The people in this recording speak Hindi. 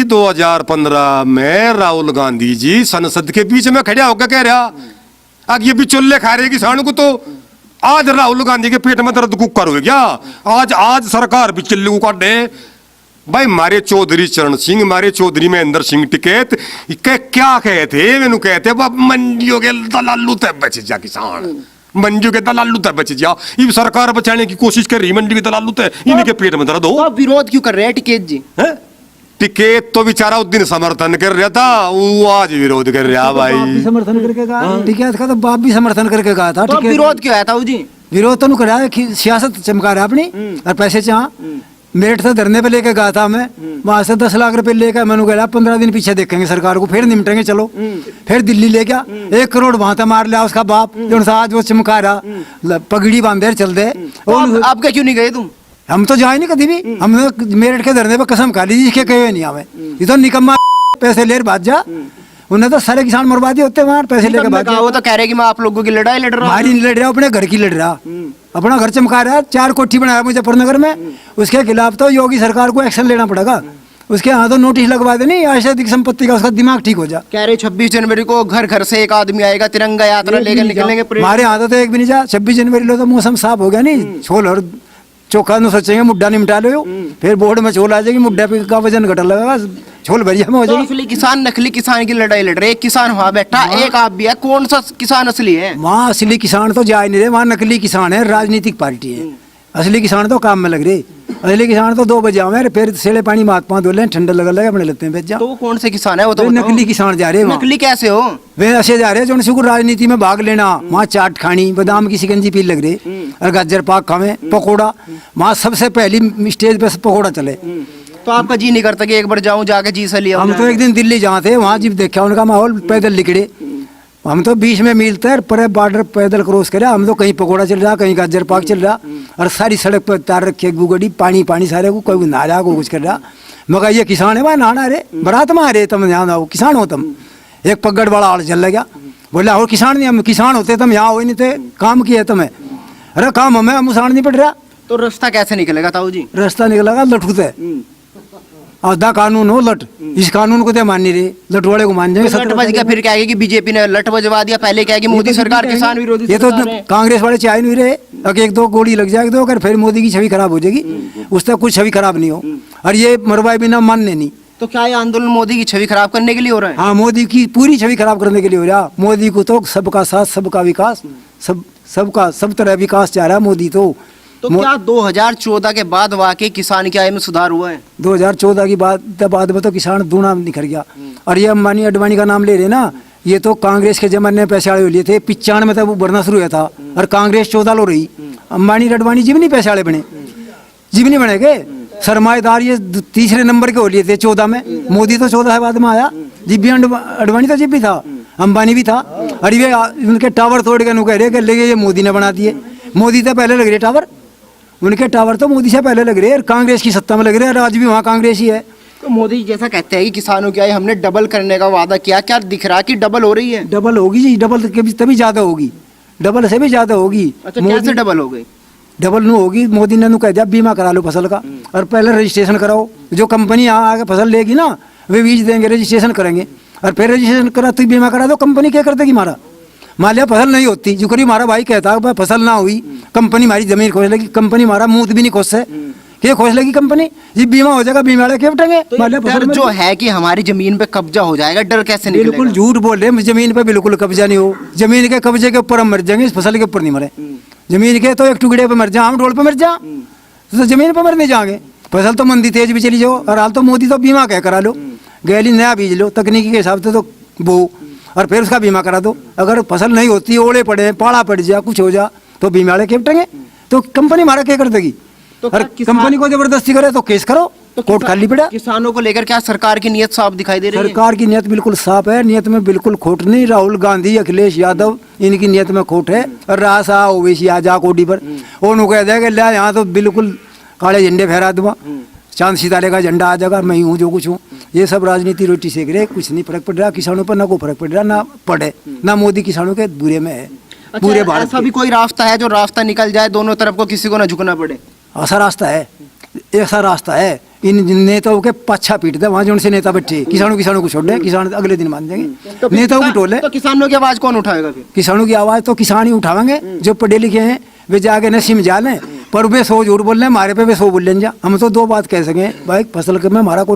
2015 में राहुल गांधी जी संसद के बीच में खड़ा होकर कह रहा अब ये बिचौले खा रहे किसानों को, तो आज राहुल गांधी के पेट में दर्द कुकर हो गया। आज सरकार बिचौले को काटे। भाई मारे चौधरी चरण सिंह, मारे चौधरी महेंद्र सिंह टिकैत क्या कहते मैनू कहते मंडियों के दलालू तक बच जा किसान, मंडियों के दलालू तक बच जा। ये सरकार बचाने की कोशिश कर रही, मंडी के दलालू तक इनके पेट में दर्द हो। तो विरोध क्यों कर रहे हैं टिकैत जी? टिकैत तो बेचारा उस दिन समर्थन कर रहा था, वो आज विरोध कर रहा। भाई समर्थन करके कहा टिकैत का, तो बाप भी समर्थन करके कहा था। तो विरोध क्यों आया था जी? विरोध तो करा है, सियासत चमका रहा अपनी और पैसे चाह। मेरठ से धरने पे लेके गया था मैं, वहां से 10 लाख रुपए लेकर मैंने कहा 15 दिन पीछे देखेंगे सरकार को, फिर निपटेंगे चलो। फिर दिल्ली ले गया, 1 करोड़ वहां था मार लिया उसका बाप, जो आज वो चमका रहा पगड़ी बांधे चल दे। आप क्या क्यों नहीं गए तुम? हम तो जाए नहीं कभी भी, हमने मेरठ के धरने पे कसम खा ली इसके कहे नहीं आवे। ये तो निकम्मा पैसे ले भाग जा, उन्हें तो सारे किसान मरवा दिए होते वहां पैसे लेकर भाग। वो तो कह रहे कि मैं आप लोगों की लड़ाई लड़ रहा हूं। हमारी नहीं लड़ रहा, अपने घर की लड़ रहा, अपना घर चमका रहा है। 4 कोठी बनाया मुजफ्फरनगर में, उसके खिलाफ तो योगी सरकार को एक्शन लेना पड़ेगा। उसके यहाँ तो नोटिस लगवा दे, नहीं आज अधिक संपत्ति का, उसका दिमाग ठीक हो जा। कह रहे 26 जनवरी को घर घर से एक आदमी आएगा, तिरंगा यात्रा लेकर निकलेंगे। हमारे यहाँ तो एक भी नहीं जा। 26 जनवरी लो तो मौसम साफ हो गया, नहीं छोल और चोखा न सोचेंगे मुड्डा निमटा लो, फिर बोर्ड में छोल आ जाएगी, मुड्डा पे का वजन घटा लगेगा, छोल भरिया में हो जाएगी। असली किसान नकली किसान की लड़ाई लड़ रहे। एक किसान वहाँ बैठा, एक आप भी है, कौन सा किसान असली है? वहाँ असली किसान तो जा नहीं रहे, वहाँ नकली किसान है, राजनीतिक पार्टी है। असली किसान तो काम में लग रहे। असली किसान तो 2 बजे आवे, फिर सेले पानी मात पाँच धो ले, ठंडा लगा अपने लेते हैं भेज। तो वो कौन से किसान है? वो तो नकली किसान जा रहे हैं। नकली कैसे हो? वे ऐसे जा रहे हैं जो राजनीति में भाग लेना, वहाँ चाट खानी, बादाम की शिकंजी पी लग रही और गाजर पाक खावे, पकौड़ा। वहाँ सबसे पहली स्टेज पे पकौड़ा चले। तो आपका जी नहीं करता कि एक बार जाऊं, जाके जी से लिया? हम तो एक दिन दिल्ली जहाँ थे वहाँ जब देखा उनका माहौल, पैदल निकले। हम तो बीच में मील तक पर बॉर्डर पैदल क्रॉस करे, हम तो कहीं पकौड़ा चल रहा, कहीं गाजर पाक चल रहा, और सारी सड़क पर तार रखे गुगड़ी, पानी पानी सारे को, कोई नहा रहा, कोई कुछ कर रहा। मगर ये किसान है, वह नहाना रे बरात में आ रहे, तुम यहाँ आओ किसान हो तुम। एक पगड़ वाला आड़ चल गया, बोला और किसान नहीं, हम किसान होते तुम यहाँ हो नहीं थे, काम किया तुम्हें। अरे काम हमें, हम उसाड़ नहीं पड़ रहा। तो रास्ता कैसे निकलेगा ताऊ जी? रास्ता निकलेगा लठुते, आधा कानून हो लट, इस कानून को तो मान नहीं रहे, लटवाड़े को मान जाएंगे। लट बज गया, फिर कहेगी कि बीजेपी ने लट बजवा दिया, पहले कहेगी मोदी सरकार किसान विरोधी। ये तो कांग्रेस वाले चाहे नहीं रहे, अगर 1-2 गोली लग जाएगी तो अगर फिर मोदी की छवि खराब हो जाएगी, उससे कुछ छवि खराब नहीं हो। और ये मरवाए बिना मानने नहीं। तो क्या ये आंदोलन मोदी की छवि खराब करने के लिए हो रहा है? हाँ, मोदी की पूरी छवि खराब करने के लिए हो रहा। मोदी को तो सबका साथ, सबका विकास, सब तरह विकास चाह रहा है मोदी तो क्या 2014 के बाद वाकई किसान की आय में सुधार हुआ है? 2014 की बाद में तो किसान दूना निखर गया। और ये अंबानी अडवाणी का नाम ले रहे ना, ये तो कांग्रेस के जमाने में पैसे आड़े लिए थे। 95 में तब वो बढ़ना शुरू हुआ था, और कांग्रेस 14 लो रही। अंबानी अडवाणी जीव नहीं पैसे आड़े बने, जीव नहीं बने गए। सरमाएदार ये 3रे नंबर के हो लिए थे 14 में। मोदी तो 14 के बाद में आया। जीव भी अडवाणी तो जीव भी था, अंबानी भी था। और ये उनके टावर तोड़ के कह रहे कि ये मोदी ने बना दिए। मोदी तो पहले लग रहे टावर, उनके टावर तो मोदी से पहले लग रहे हैं, कांग्रेस की सत्ता में लग रहे हैं, आज भी वहाँ कांग्रेस ही है। तो मोदी जैसा कहते हैं कि किसानों की आय हमने डबल करने का वादा किया, क्या दिख रहा कि डबल हो रही है? डबल होगी जी, डबल तभी ज्यादा होगी, डबल से भी ज्यादा होगी। अच्छा, कैसे डबल हो गई? डबल नहीं होगी, मोदी ने कह दिया बीमा करा लो फसल का, और पहले रजिस्ट्रेशन कराओ। जो कंपनी यहाँ आके फसल लेगी ना, वे बीज देंगे, रजिस्ट्रेशन करेंगे, और फिर रजिस्ट्रेशन करा तो बीमा करा दो। कंपनी क्या कर देगी? मारा मान लिया फसल नहीं होती, जो करी हमारा भाई कहता है फसल ना हुई, कंपनी हमारी जमीन खोज लेगी। कंपनी हमारा मुंह भी नहीं खोज से, क्या खोज लेगी कंपनी जी? बीमा हो जाएगा, बीमा वाले क्या उठेंगे? तो डर जो है कि हमारी जमीन पे कब्जा हो जाएगा, डर कैसे निकलेगा? बिल्कुल झूठ बोल रहे हैं, जमीन पे बिल्कुल कब्जा नहीं हो। जमीन के कब्जे के ऊपर हम मर जाएंगे, इस फसल के ऊपर नहीं मरे। जमीन के तो एक टुकड़े पे मर जा, आम ढोल पे मर जा, तो जमीन पे मर नहीं जाएंगे। फसल तो मंदी तेज भी चली जाओ, और हाल तो मोदी तो बीमा क्या करा लो, गैली नया बीज लो, तकनीकी के हिसाब से तो बो, और फिर उसका बीमा करा दो। अगर फसल नहीं होती, ओले पड़े, पाड़ा पड़ जा, कुछ हो जा, तो बीमा वाले क्या उठेंगे? तो कंपनी हमारा क्या कर देगी? तो कंपनी को जबरदस्ती करे तो केस करो, तो कोर्ट खाली पड़ा। किसानों को लेकर क्या सरकार की नियत साफ दिखाई दे रही है? सरकार की नियत बिल्कुल साफ है, नियत में बिल्कुल खोट नहीं। राहुल गांधी, अखिलेश यादव, इनकी नियत में खोट है। और रासा ओवैसी आ जा कोडी पर, वो कह देगा ले यहाँ तो बिल्कुल काले झंडे फहरा दूंगा, चांद सितारे का झंडा आ जाएगा, मैं हूँ जो कुछ हूँ। ये सब राजनीति रोटी सेक रहे, कुछ नहीं फर्क पड़ रहा किसानों पर, ना कोई फर्क पड़ रहा, ना पड़े ना। मोदी किसानों के बुरे में है। अच्छा, पूरे भारत ऐसा भी कोई रास्ता है जो रास्ता निकल जाए, दोनों तरफ को किसी को ना झुकना पड़े? ऐसा रास्ता है, ऐसा रास्ता है। इन नेताओं के पाछा पीटते वहां जो उनसे नेता बैठे किसानों को छोड़ दे, किसान अगले दिन मान जाएंगे। तो फिर नेताओं की टोले तो किसानों की आवाज कौन उठाएगा फिर? किसानों की आवाज तो किसान ही उठावेंगे, जो पढ़े लिखे हैं वे जाके नसीब में जा लें, पर वे 100 झूठ बोल रहे हैं, हमारे पे वे 100 बोल लें। जा हम तो 2 बात कह सकें भाई, फसल के में हमारा को